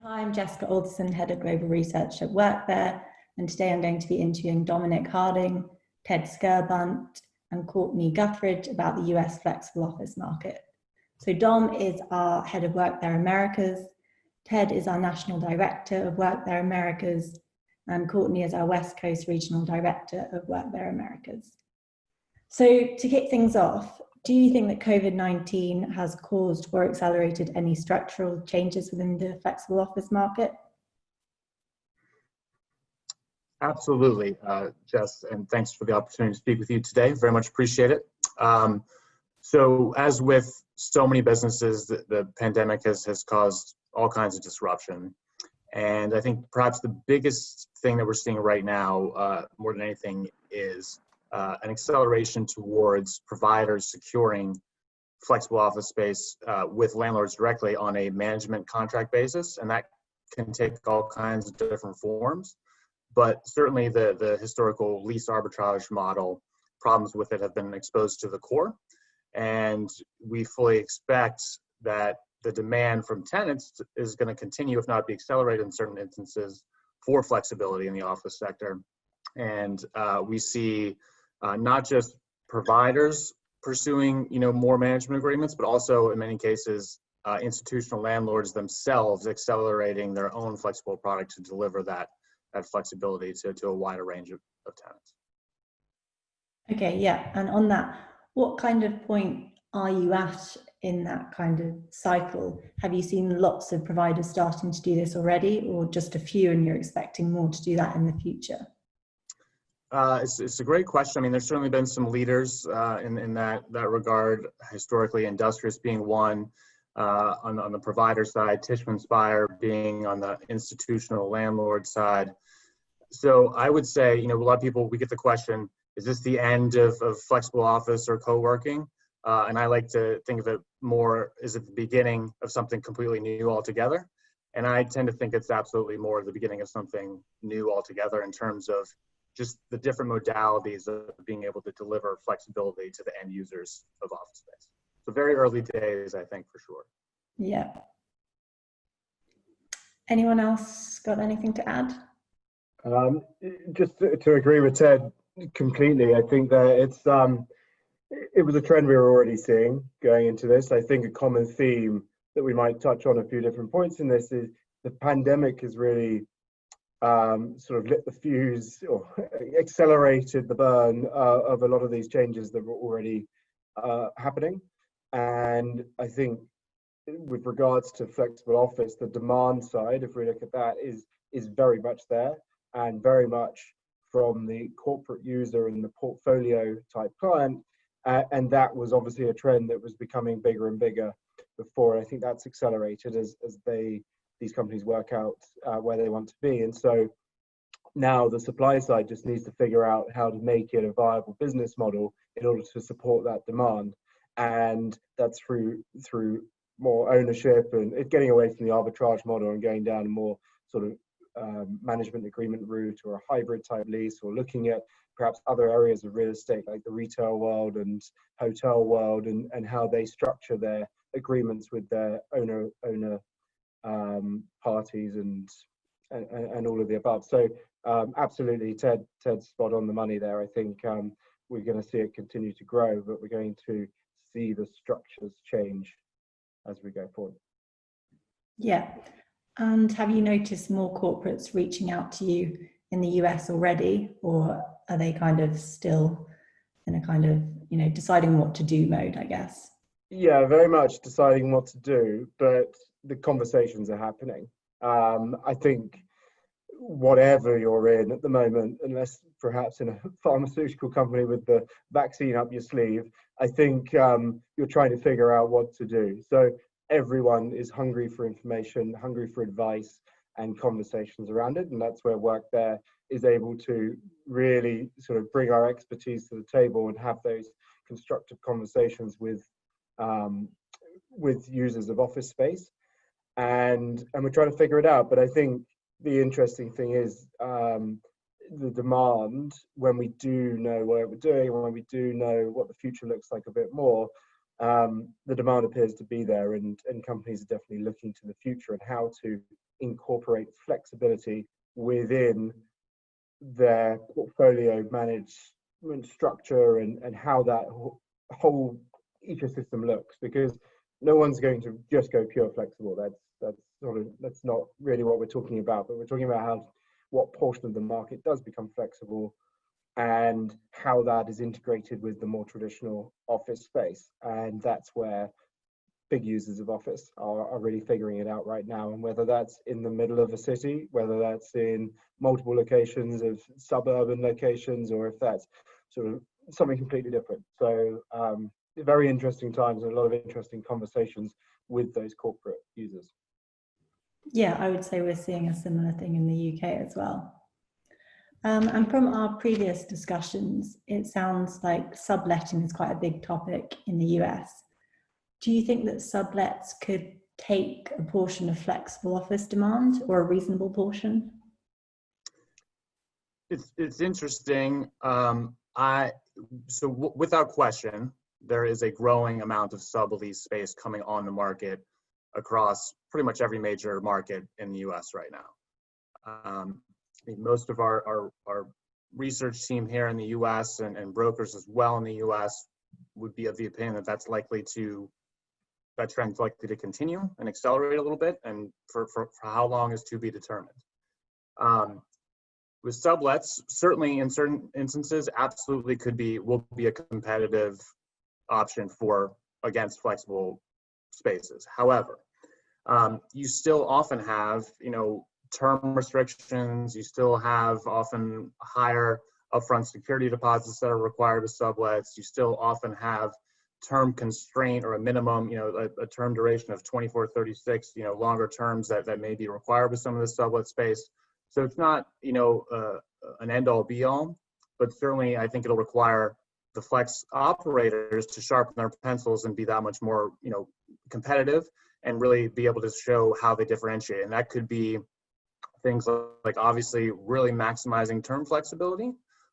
Hi, I'm Jessica Alderson, Head of Global Research at Workthere, and today I'm going to be interviewing Dominic Harding, Ted Skirbunt, and Courtney Guthridge about the US flexible office market. So Dom is our Head of Workthere Americas, Ted is our National Director of Workthere Americas, and Courtney is our West Coast Regional Director of Workthere Americas. So to kick things off, do you think that COVID-19 has caused or accelerated any structural changes within the flexible office market? Absolutely, Jess, and thanks for the opportunity to speak with you today. Very much appreciate it. So as with so many businesses, the pandemic has caused all kinds of disruption. And I think perhaps the biggest thing that we're seeing right now, more than anything, is an acceleration towards providers securing flexible office space with landlords directly on a management contract basis. And that can take all kinds of different forms. But certainly the historical lease arbitrage model, problems with it have been exposed to the core. And we fully expect that the demand from tenants is going to continue, if not be accelerated in certain instances, for flexibility in the office sector. And we see not just providers pursuing, more management agreements, but also in many cases, institutional landlords themselves accelerating their own flexible product to deliver that flexibility to a wider range of tenants. Okay, yeah. And on that, what kind of point are you at in that kind of cycle? Have you seen lots of providers starting to do this already, or just a few and you're expecting more to do that in the future? It's a great question. I mean, there's certainly been some leaders in that regard. Historically, Industrious being one on the provider side, Tishman Speyer being on the institutional landlord side. So I would say, a lot of people, we get the question, is this the end of flexible office or co-working? And I like to think of it more as at the beginning of something completely new altogether. And I tend to think it's absolutely more the beginning of something new altogether in terms of just the different modalities of being able to deliver flexibility to the end users of office space. So very early days, I think, for sure. Yeah. Anyone else got anything to add? Just to agree with Ted completely. I think that it was a trend we were already seeing going into this. I think a common theme that we might touch on a few different points in this is the pandemic has really sort of lit the fuse or accelerated the burn of a lot of these changes that were already happening. And I think with regards to flexible office, the demand side, if we look at that, is very much there and very much from the corporate user and the portfolio type client. And that was obviously a trend that was becoming bigger and bigger before. I think that's accelerated as these companies work out where they want to be. And so now the supply side just needs to figure out how to make it a viable business model in order to support that demand. And that's through more ownership and it getting away from the arbitrage model and going down a more sort of management agreement route or a hybrid type lease, or looking at perhaps other areas of real estate like the retail world and hotel world and how they structure their agreements with their owner parties and all of the above. So absolutely, Ted's spot on the money there. I think we're going to see it continue to grow, but we're going to see the structures change as we go forward. Yeah. And have you noticed more corporates reaching out to you in the US already, or are they kind of still in a kind of, deciding what to do mode, I guess? Yeah, very much deciding what to do, but the conversations are happening. I think whatever you're in at the moment, unless perhaps in a pharmaceutical company with the vaccine up your sleeve, I think you're trying to figure out what to do. So everyone is hungry for information, hungry for advice and conversations around it. And that's where Workthere is able to really sort of bring our expertise to the table and have those constructive conversations with users of office space. And we're trying to figure it out. But I think the interesting thing is the demand, when we do know what we're doing, when we do know what the future looks like a bit more, the demand appears to be there, and companies are definitely looking to the future and how to incorporate flexibility within their portfolio management structure and how that whole ecosystem looks, because no one's going to just go pure flexible. That's not really what we're talking about, but we're talking about what portion of the market does become flexible and how that is integrated with the more traditional office space. And that's where big users of office are really figuring it out right now. And whether that's in the middle of a city, whether that's in multiple locations of suburban locations, or if that's sort of something completely different. So very interesting times and a lot of interesting conversations with those corporate users. Yeah, I would say we're seeing a similar thing in the UK as well. And from our previous discussions, it sounds like subletting is quite a big topic in the US. Do you think that sublets could take a portion of flexible office demand, or a reasonable portion? It's interesting. Without question, there is a growing amount of sublease space coming on the market across pretty much every major market in the US right now. Most of our research team here in the US and brokers as well in the US would be of the opinion that that trend's likely to continue and accelerate a little bit, and for how long is to be determined. With sublets, certainly in certain instances, absolutely will be a competitive option against flexible spaces. However, you still often have, term restrictions. You still have often higher upfront security deposits that are required with sublets. You still often have term constraint, or a minimum, a term duration of 24, 36, longer terms that may be required with some of the sublet space. So it's not, an end all be all, but certainly I think it'll require the flex operators to sharpen their pencils and be that much more, competitive, and really be able to show how they differentiate. And that could be things like obviously really maximizing term flexibility,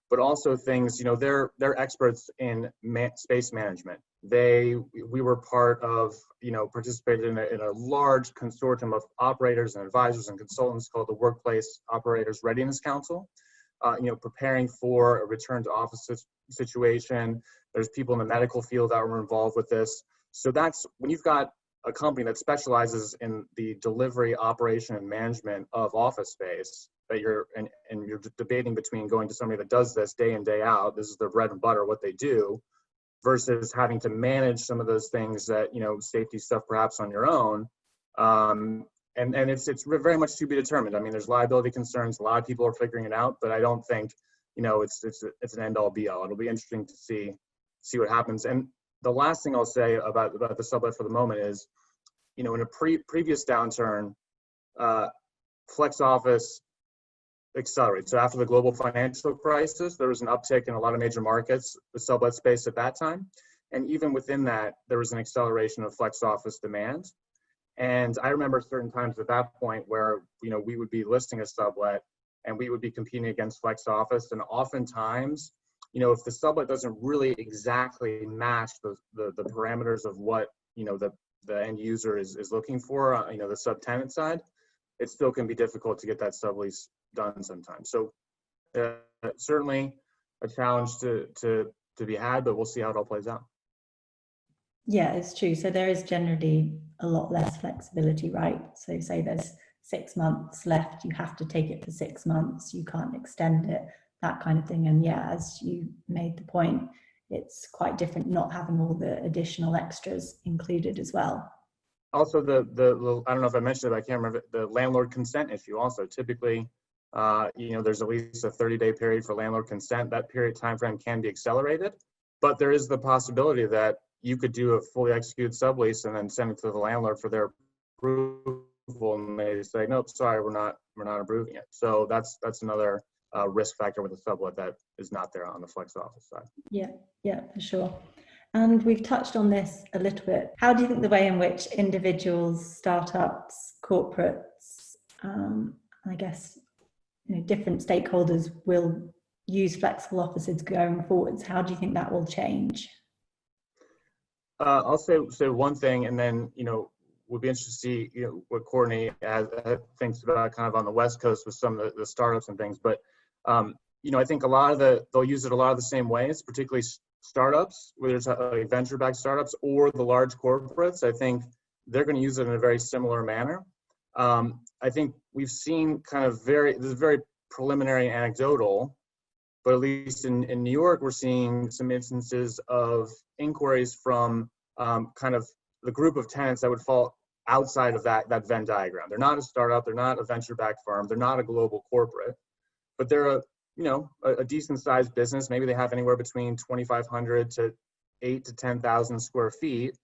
but also things, they're experts in space management. We were part of, participated in a large consortium of operators and advisors and consultants called the Workplace Operators Readiness Council, preparing for a return to office situation. There's people in the medical field that were involved with this. So that's when you've got a company that specializes in the delivery, operation, and management of office space, that you're debating between going to somebody that does this day in, day out, this is their bread and butter, what they do, versus having to manage some of those things that, safety stuff perhaps on your own. And it's very much to be determined. I mean, there's liability concerns. A lot of people are figuring it out, but I don't think, it's an end all be all. It'll be interesting to see what happens. And the last thing I'll say about the sublet for the moment is, in a previous downturn, flex office accelerated. So after the global financial crisis, there was an uptick in a lot of major markets, the sublet space at that time. And even within that, there was an acceleration of flex office demand. And I remember certain times at that point where, we would be listing a sublet and we would be competing against flex office. And oftentimes, if the sublet doesn't really exactly match the parameters of what, the end user is looking for, the subtenant side, it still can be difficult to get that sublease done sometimes. So certainly a challenge to be had, but we'll see how it all plays out. Yeah, it's true. So there is generally a lot less flexibility, right? So say there's 6 months left, you have to take it for 6 months, you can't extend it, that kind of thing. And yeah, as you made the point, it's quite different not having all the additional extras included as well. Also, the I don't know if I mentioned it, but I can't remember, the landlord consent issue also. Typically, there's at least a 30-day period for landlord consent. That period time frame can be accelerated, but there is the possibility that you could do a fully executed sublease and then send it to the landlord for their approval, and they say, nope, sorry, we're not approving it. So that's another risk factor with a sublet that is not there on the flex office side. Yeah, for sure. And we've touched on this a little bit. How do you think the way in which individuals, startups, corporates, I guess, different stakeholders will use flexible offices going forwards? How do you think that will change? I'll say one thing, and then would be interested to see, you know, what Courtney thinks about kind of on the West Coast with some of the startups and things. But you know, I think they'll use it a lot of the same ways, particularly startups, whether it's like venture-backed startups or the large corporates. I think they're going to use it in a very similar manner. I think we've seen kind of this is very preliminary and anecdotal, but at least in New York, we're seeing some instances of inquiries from kind of the group of tenants that would fall outside of that Venn diagram. They're not a startup, they're not a venture-backed firm, they're not a global corporate, but they're a decent sized business. Maybe they have anywhere between 2,500 to 8,000 to 10,000 square feet.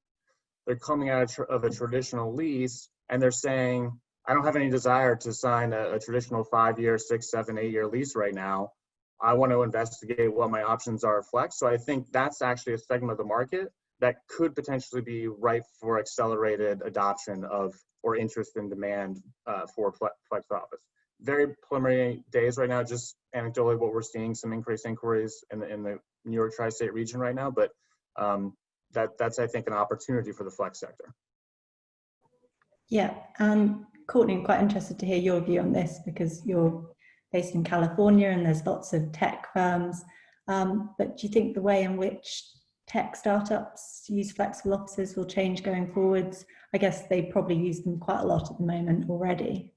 They're coming out of a traditional lease and they're saying, I don't have any desire to sign a traditional 5-year, 6, 7, 8-year lease right now. I want to investigate what my options are at Flex. So I think that's actually a segment of the market that could potentially be ripe for accelerated adoption of or interest in demand for Flex Office. Very preliminary days right now, just anecdotally what we're seeing, some increased inquiries in the New York tri-state region right now, but that's, I think, an opportunity for the Flex sector. Yeah, Courtney, I'm quite interested to hear your view on this because you're based in California and there's lots of tech firms, but do you think the way in which tech startups use flexible offices will change going forwards? I guess they probably use them quite a lot at the moment already.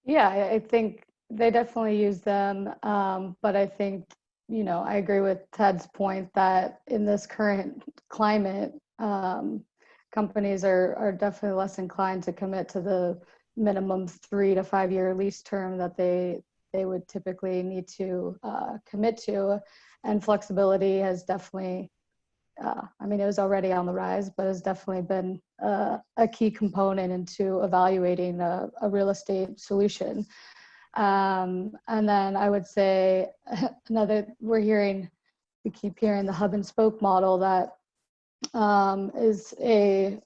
Yeah, I think they definitely use them, but I think, you know, I agree with Ted's point that in this current climate, companies are definitely less inclined to commit to the minimum 3 to 5 year lease term that they would typically need to commit to, and flexibility has definitely, I mean, it was already on the rise, but has definitely been a key component into evaluating a real estate solution. And then I would say we keep hearing the hub and spoke model that is a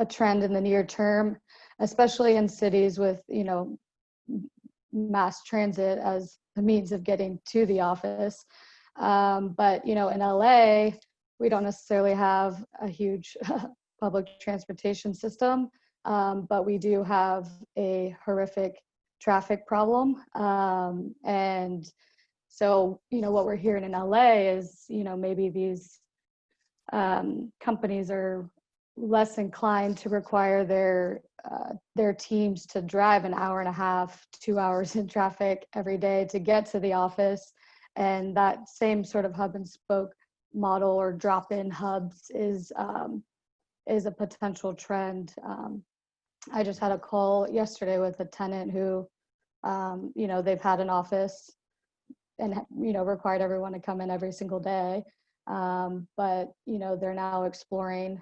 trend in the near term, especially in cities with, you know, mass transit as a means of getting to the office. But, you know, in LA, we don't necessarily have a huge public transportation system, but we do have a horrific traffic problem. And so, you know, what we're hearing in LA is, you know, maybe these companies are less inclined to require their teams to drive an hour and a half, 2 hours in traffic every day to get to the office. And that same sort of hub and spoke model or drop-in hubs is a potential trend. I just had a call yesterday with a tenant who, you know, they've had an office and, you know, required everyone to come in every single day. But, you know, they're now exploring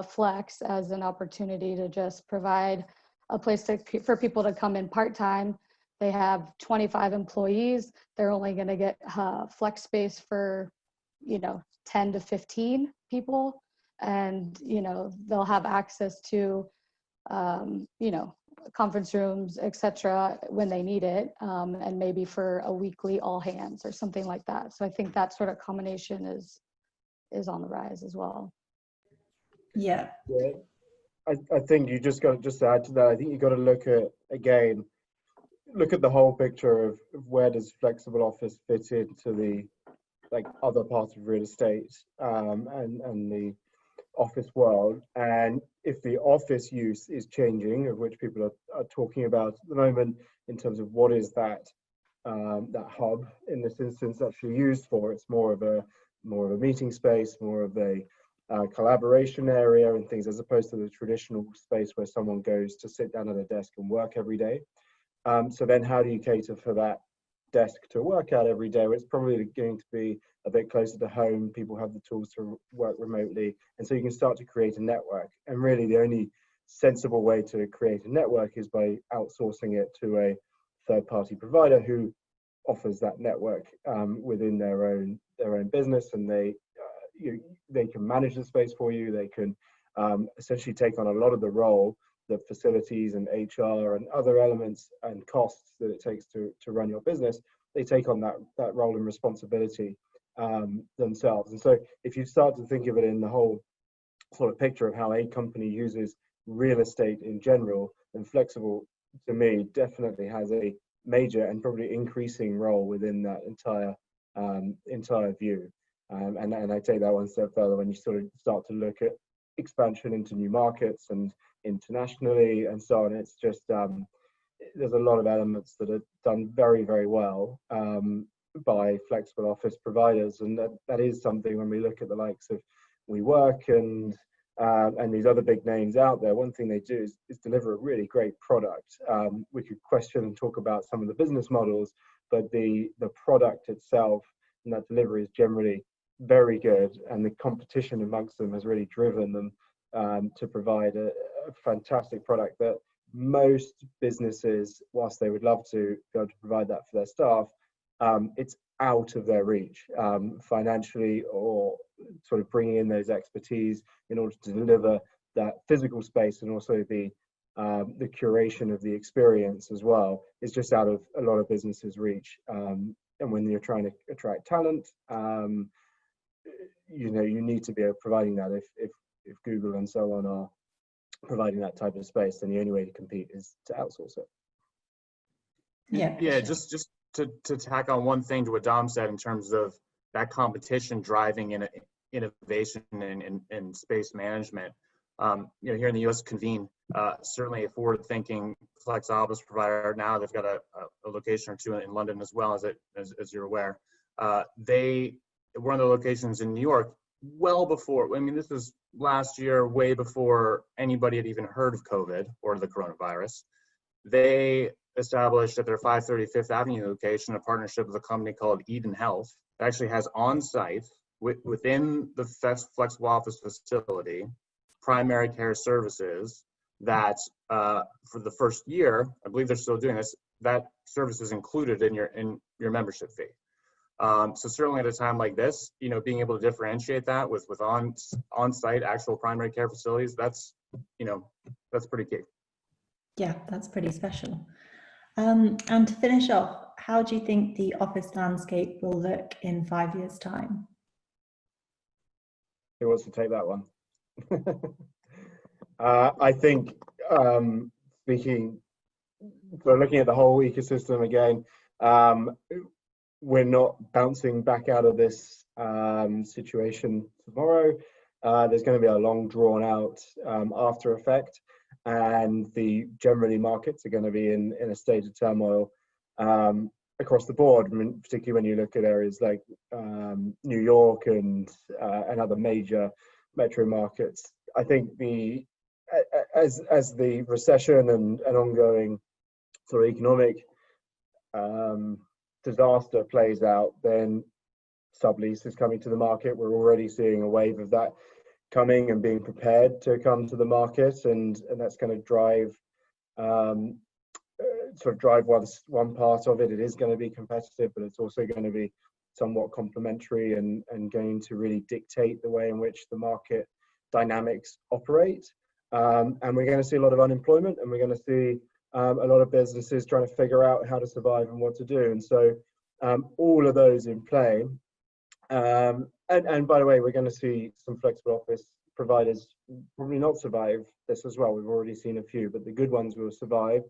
Flex as an opportunity to just provide a place for people to come in part-time. They have 25 employees. They're only going to get Flex space for, you know, 10 to 15 people. And, you know, they'll have access to, you know, conference rooms, etc. when they need it, and maybe for a weekly all hands or something like that. So I think that sort of combination is on the rise as well. Yeah. I think you just to add to that, I think you got to look at the whole picture of where does flexible office fit into the other parts of real estate and the office world. And if the office use is changing, of which people are talking about at the moment, in terms of what is that hub in this instance actually used for, it's more of a meeting space, more of a collaboration area and things, as opposed to the traditional space where someone goes to sit down at a desk and work every day. So then how do you cater for that desk to work at every day? It's probably going to be a bit closer to home. People have the tools to work remotely. And so you can start to create a network. And really the only sensible way to create a network is by outsourcing it to a third-party provider who offers that network within their own business, and they can manage the space for you. They can essentially take on a lot of the role, the facilities and HR and other elements and costs that it takes to run your business. They take on that role and responsibility themselves. And so if you start to think of it in the whole sort of picture of how a company uses real estate in general, then flexible, to me, definitely has a major and probably increasing role within that entire view. And I take that one step further when you sort of start to look at expansion into new markets and internationally and so on. It's just there's a lot of elements that are done very, very well by flexible office providers, and that is something when we look at the likes of WeWork and these other big names out there. One thing they do is deliver a really great product. We could question and talk about some of the business models, but the product itself and that delivery is generally very good, and the competition amongst them has really driven them to provide a fantastic product that most businesses, whilst they would love to be able to provide that for their staff, it's out of their reach financially, or sort of bringing in those expertise in order to deliver that physical space, and also the curation of the experience as well, is just out of a lot of businesses' reach. And when you're trying to attract talent, you need to be providing that. If Google and so on are providing that type of space, then the only way to compete is to outsource it. Yeah, Yeah, sure. just to tack on one thing to what Dom said in terms of that competition driving innovation in space management. Here in the U.S. Convene, certainly a forward-thinking flex office provider. Now they've got a location or two in London as well, as you're aware. They were on the locations in New York well before. I mean, this was last year, way before anybody had even heard of COVID or the coronavirus. They established at their 530 Fifth Avenue location a partnership with a company called Eden Health. It actually has on-site within the flexible office facility primary care services that for the first year, I believe they're still doing this, that service is included in your membership fee. So certainly at a time like this, being able to differentiate that with on-site actual primary care facilities, that's pretty key. Yeah, that's pretty special. And to finish off, how do you think the office landscape will look in 5 years' time? Who wants to take that one? I think looking at the whole ecosystem again, we're not bouncing back out of this situation tomorrow. There's going to be a long drawn out after effect, and generally markets are going to be in a state of turmoil across the board. I mean, particularly when you look at areas like New York and other major metro markets. I think as the recession and ongoing sort of economic disaster plays out, then sublease is coming to the market. We're already seeing a wave of that coming and being prepared to come to the market, and that's going to drive one part of it. It is going to be competitive, but it's also going to be somewhat complementary and going to really dictate the way in which the market dynamics operate. And we're going to see a lot of unemployment, and we're going to see a lot of businesses trying to figure out how to survive and what to do. And so all of those in play. And by the way, we're going to see some flexible office providers probably not survive this as well. We've already seen a few, but the good ones will survive.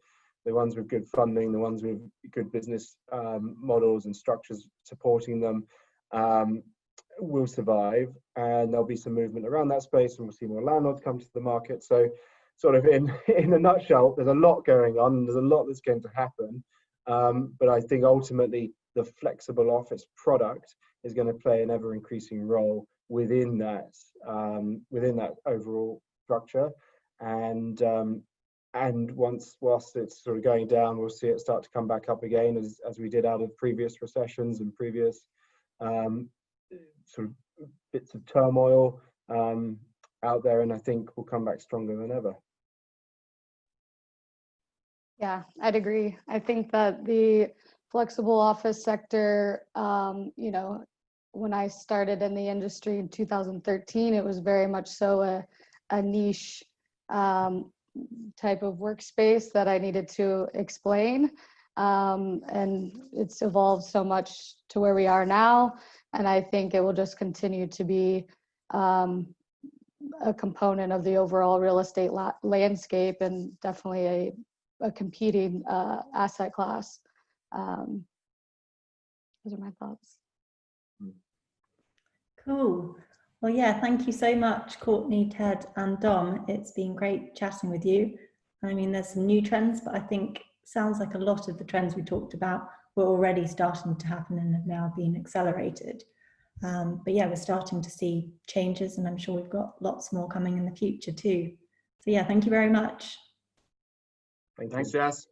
The ones with good funding, the ones with good business models and structures supporting them will survive, and there'll be some movement around that space, and we'll see more landlords come to the market. So sort of in a nutshell, there's a lot going on, and there's a lot that's going to happen. But I think ultimately the flexible office product is going to play an ever increasing role within that overall structure. And whilst it's sort of going down, we'll see it start to come back up again, as we did out of previous recessions and previous sort of bits of turmoil out there, and I think we'll come back stronger than ever. Yeah, I'd agree. I think that the flexible office sector, when I started in the industry in 2013, it was very much so a niche type of workspace that I needed to explain. And it's evolved so much to where we are now. And I think it will just continue to be a component of the overall real estate landscape, and definitely a competing asset class. Those are my thoughts. Cool. Well, yeah, thank you so much, Courtney, Ted, and Dom. It's been great chatting with you. I mean, there's some new trends, but I think sounds like a lot of the trends we talked about were already starting to happen and have now been accelerated. But yeah, we're starting to see changes, and I'm sure we've got lots more coming in the future too. So yeah, thank you very much. Thanks, Jess.